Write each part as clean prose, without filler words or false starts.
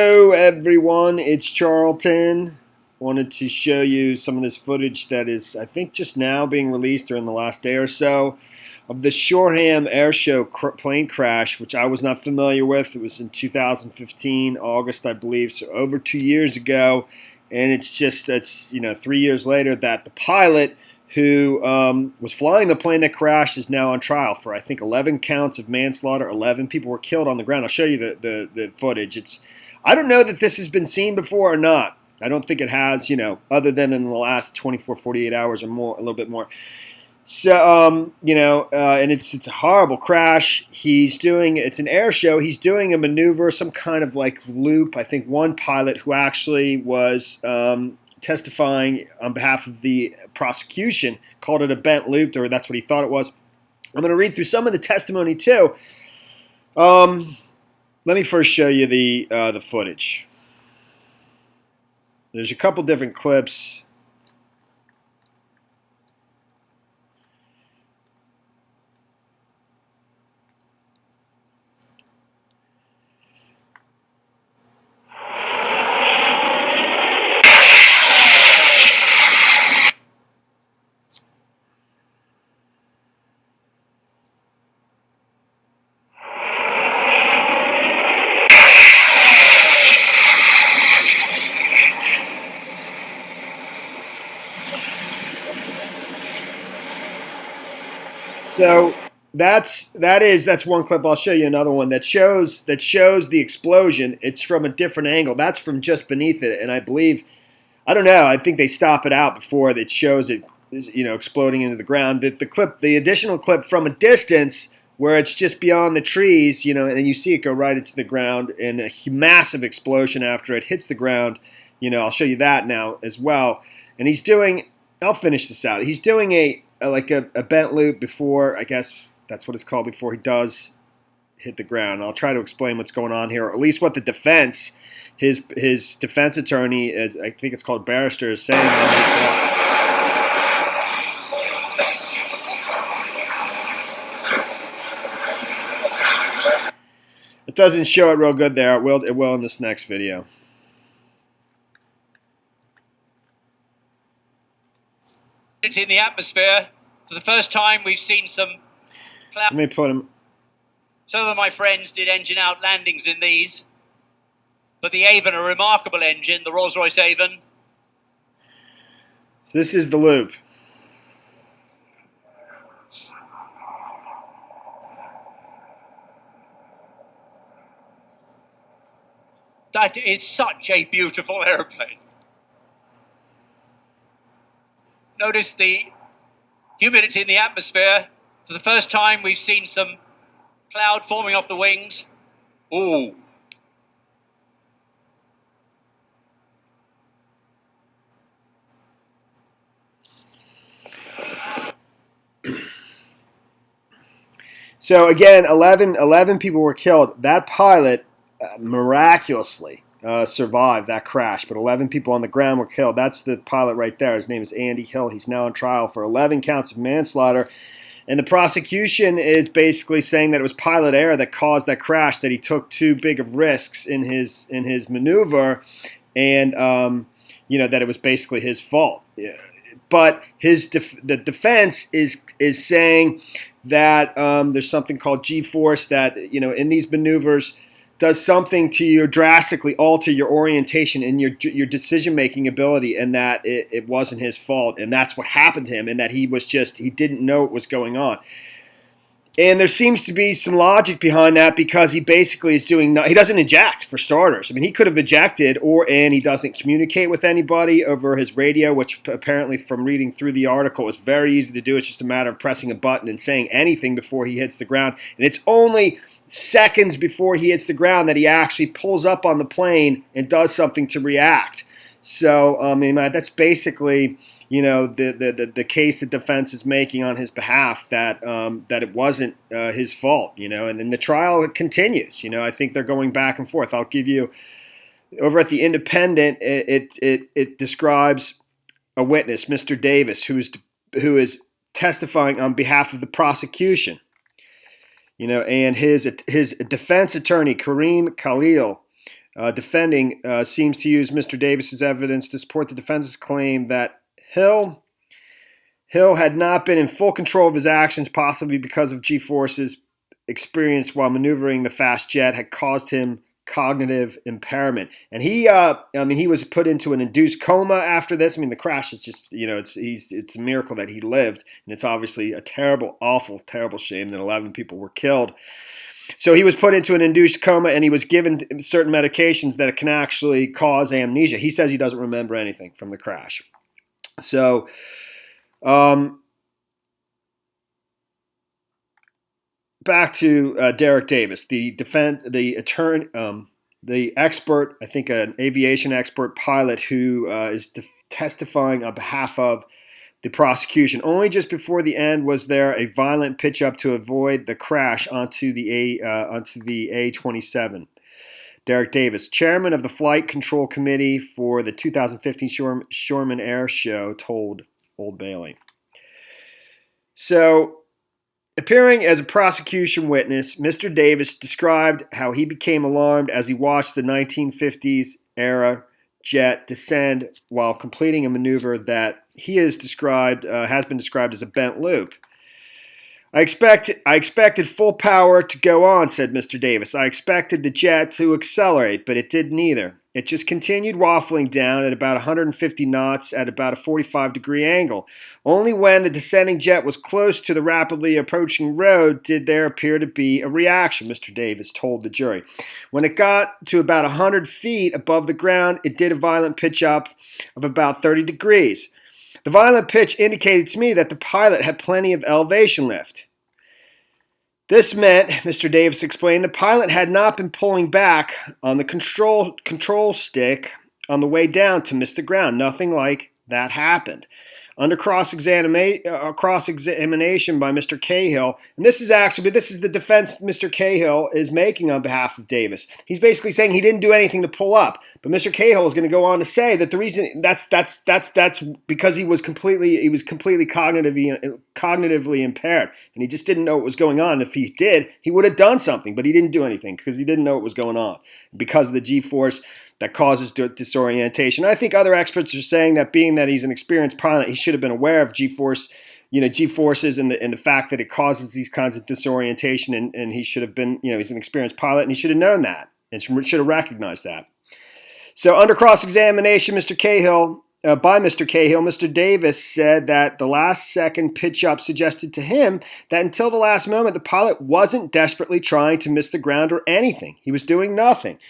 Hello everyone, it's Charlton. Wanted to show you some of this footage that is, I think, just now being released during the last day or so of the Shoreham Airshow plane crash, which I was not familiar with. It was in 2015, August, I believe, so over 2 years ago. And it's 3 years later that the pilot who was flying the plane that crashed is now on trial for, I think, 11 counts of manslaughter. 11 people were killed on the ground. I'll show you the footage. I don't know that this has been seen before or not. I don't think it has, other than in the last 24, 48 hours or more, a little bit more. So, and it's a horrible crash. It's an air show. He's doing a maneuver, some kind of like loop. I think one pilot who actually was testifying on behalf of the prosecution called it a bent loop, or that's what he thought it was. I'm going to read through some of the testimony too. Let me first show you the footage. There's a couple different clips. So that's one clip. I'll show you another one that shows the explosion. It's from a different angle. That's from just beneath it, and I don't know. I think they stop it out before it shows it, exploding into the ground. The additional clip from a distance where it's just beyond the trees, and you see it go right into the ground, and a massive explosion after it hits the ground. I'll show you that now as well. And he's doing. I'll finish this out. He's doing a bent loop before, I guess that's what it's called, before he does hit the ground. I'll try to explain what's going on here, or at least what the defense, his defense attorney, is, I think it's called barrister, is saying on his behalf. It doesn't show it real good there. It will in this next video. In the atmosphere, for the first time we've seen some cloud. Let me put him. Some of my friends did engine out landings in these, but the Avon, a remarkable engine, the Rolls-Royce Avon. So this is the loop. That is such a beautiful airplane. Notice the humidity in the atmosphere. For the first time, we've seen some cloud forming off the wings. Ooh. So again, 11 people were killed. That pilot miraculously survived that crash, but 11 people on the ground were killed. That's the pilot right there. His name is Andy Hill. He's now on trial for 11 counts of manslaughter. And the prosecution is basically saying that it was pilot error that caused that crash, that he took too big of risks in his maneuver, and that it was basically his fault. But the defense is saying that there's something called G-force that in these maneuvers does something to you, drastically alter your orientation and your decision-making ability, and that it wasn't his fault, and that's what happened to him, and that he didn't know what was going on. And there seems to be some logic behind that, because he basically is he doesn't eject, for starters. I mean, he could have ejected, and he doesn't communicate with anybody over his radio, which apparently, from reading through the article, is very easy to do. It's just a matter of pressing a button and saying anything before he hits the ground. And it's only seconds before he hits the ground that he actually pulls up on the plane and does something to react. So, I mean, that's basically, the case the defense is making on his behalf, that it wasn't his fault, and then the trial continues. I think they're going back and forth. I'll give you, over at the Independent, it describes a witness, Mr. Davis, who is testifying on behalf of the prosecution. And his defense attorney, Kareem Khalil, defending seems to use Mr. Davis's evidence to support the defense's claim that Hill had not been in full control of his actions, possibly because of G-forces experienced while maneuvering the fast jet had caused him cognitive impairment. And he was put into an induced coma after this. I mean, the crash is just, it's a miracle that he lived, and it's obviously a terrible, awful, terrible shame that 11 people were killed. So he was put into an induced coma, and he was given certain medications that can actually cause amnesia. He says he doesn't remember anything from the crash. So, back to Derek Davis, the attorney, the expert, I think an aviation expert pilot who is testifying on behalf of the prosecution. Only just before the end was there a violent pitch up to avoid the crash onto the A-27. Derek Davis, chairman of the Flight Control Committee for the 2015 Shoreham Airshow, told Old Bailey. So, appearing as a prosecution witness, Mr. Davis described how he became alarmed as he watched the 1950s era jet descend while completing a maneuver that has been described as a bent loop. I expected full power to go on, said Mr. Davis. I expected the jet to accelerate, but it did neither. It just continued waffling down at about 150 knots at about a 45-degree angle. Only when the descending jet was close to the rapidly approaching road did there appear to be a reaction, Mr. Davis told the jury. When it got to about 100 feet above the ground, it did a violent pitch up of about 30 degrees. The violent pitch indicated to me that the pilot had plenty of elevation lift. This meant, Mr. Davis explained, the pilot had not been pulling back on the control stick on the way down to miss the ground. Nothing like that happened. Under cross-examination by Mr. Cahill, and this is the defense Mr. Cahill is making on behalf of Davis. He's basically saying he didn't do anything to pull up, but Mr. Cahill is going to go on to say that the reason that's because he was completely cognitively impaired, and he just didn't know what was going on. If he did, he would have done something, but he didn't do anything because he didn't know what was going on because of the G-force that causes disorientation. I think other experts are saying that being that he's an experienced pilot, he should have been aware of G-forces and the fact that it causes these kinds of disorientation, and he should have been, he's an experienced pilot, and he should have known that and should have recognized that. So under cross-examination, Mr. Cahill, Mr. Davis said that the last second pitch-up suggested to him that until the last moment, the pilot wasn't desperately trying to miss the ground or anything. He was doing nothing.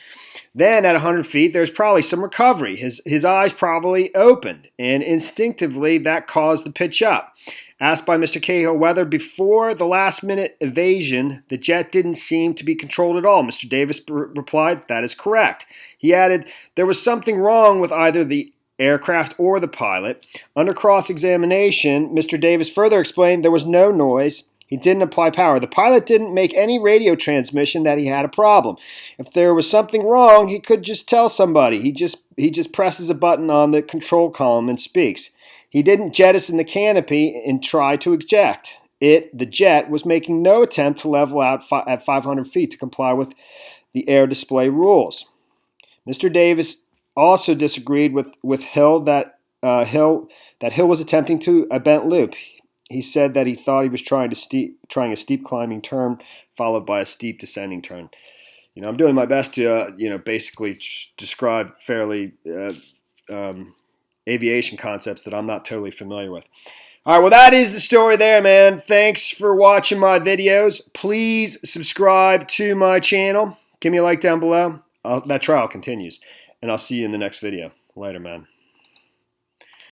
Then at 100 feet, there's probably some recovery. His eyes probably opened, and instinctively that caused the pitch up. Asked by Mr. Cahill whether before the last-minute evasion, the jet didn't seem to be controlled at all, Mr. Davis replied, that is correct. He added, there was something wrong with either the aircraft or the pilot. Under cross-examination, Mr. Davis further explained there was no noise. He didn't apply power. The pilot didn't make any radio transmission that he had a problem. If there was something wrong, he could just tell somebody. He just presses a button on the control column and speaks. He didn't jettison the canopy and try to eject. The jet, was making no attempt to level out at 500 feet to comply with the air display rules. Mr. Davis also disagreed with Hill that Hill was attempting to a bent loop. He said that he thought he was trying a steep climbing turn followed by a steep descending turn. I'm doing my best to basically describe fairly aviation concepts that I'm not totally familiar with. All right, well, that is the story there, man. Thanks for watching my videos. Please subscribe to my channel. Give me a like down below. That trial continues, and I'll see you in the next video. Later, man.